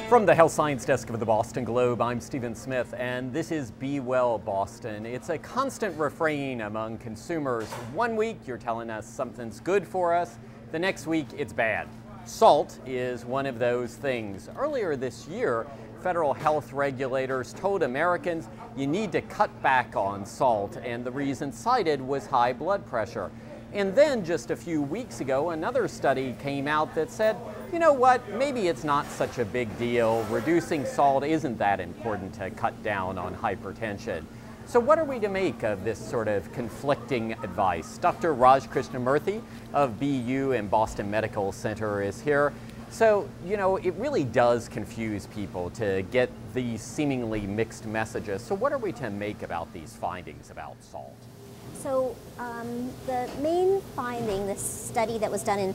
From the Health Science Desk of the Boston Globe, I'm Stephen Smith, and this is Be Well Boston. It's a constant refrain among consumers. One week you're telling us something's good for us, the next week it's bad. Salt is one of those things. Earlier this year, federal health regulators told Americans you need to cut back on salt, and the reason cited was high blood pressure. And then just a few weeks ago, another study came out that said, you know what, maybe it's not such a big deal. Reducing salt isn't that important to cut down on hypertension. So what are we to make of this sort of conflicting advice? Dr. Raj Krishnamurthy of BU and Boston Medical Center is here. So, you know, it really does confuse people to get these seemingly mixed messages. So what are we to make about these findings about salt? So the main finding, this study that was done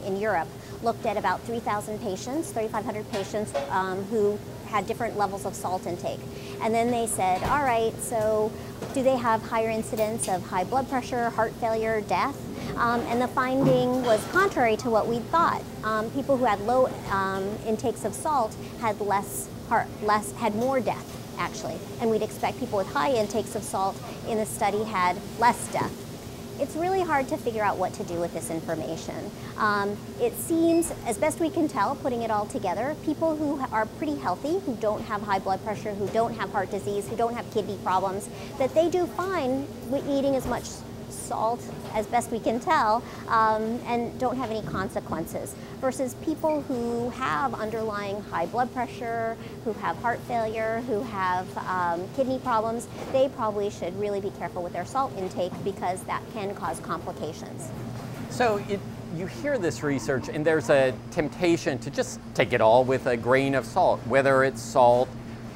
in Europe, looked at about 3,000 patients, 3,500 patients who had different levels of salt intake. And then they said, all right, so do they have higher incidence of high blood pressure, heart failure, death? And the finding was contrary to what we thought. People who had low intakes of salt had had more death, actually, and we'd expect people with high intakes of salt in the study had less death. It's really hard to figure out what to do with this information. It seems, as best we can tell, putting it all together, people who are pretty healthy, who don't have high blood pressure, who don't have heart disease, who don't have kidney problems, that they do fine with eating as much salt as best we can tell and don't have any consequences, versus people who have underlying high blood pressure, who have heart failure, who have kidney problems. They probably should really be careful with their salt intake because that can cause complications. So you hear this research and there's a temptation to just take it all with a grain of salt, whether it's salt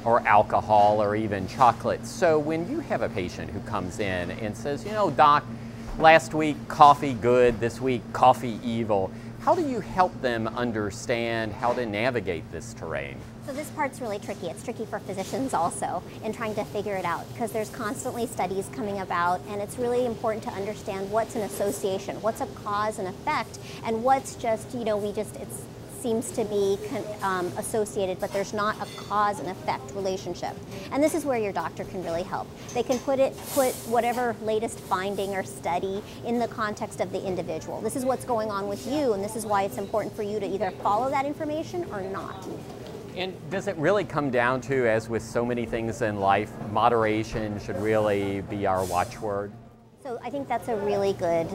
or alcohol or even chocolate. So when you have a patient who comes in and says, you know, doc, last week coffee good, this week coffee evil, how do you help them understand how to navigate this terrain? So this part's really tricky. It's tricky for physicians also in trying to figure it out because there's constantly studies coming about, and it's really important to understand what's an association, what's a cause and effect, and what's just, you know, it seems to be associated, but there's not a cause and effect relationship. And this is where your doctor can really help. They can put whatever latest finding or study in the context of the individual. This is what's going on with you, and this is why it's important for you to either follow that information or not. And does it really come down to, as with so many things in life, moderation should really be our watchword? So I think that's a really good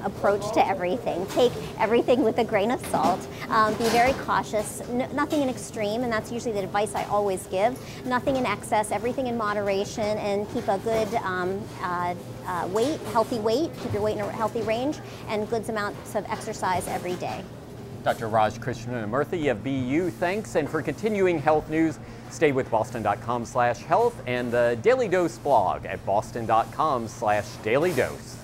approach to everything. Take everything with a grain of salt. Be very cautious. Nothing in extreme, and that's usually the advice I always give. Nothing in excess, everything in moderation, and keep a good weight, healthy weight. Keep your weight in a healthy range, and good amounts of exercise every day. Dr. Raj Krishnamurthy of BU, thanks. And for continuing health news, stay with boston.com/health and the Daily Dose blog at boston.com/dailydose.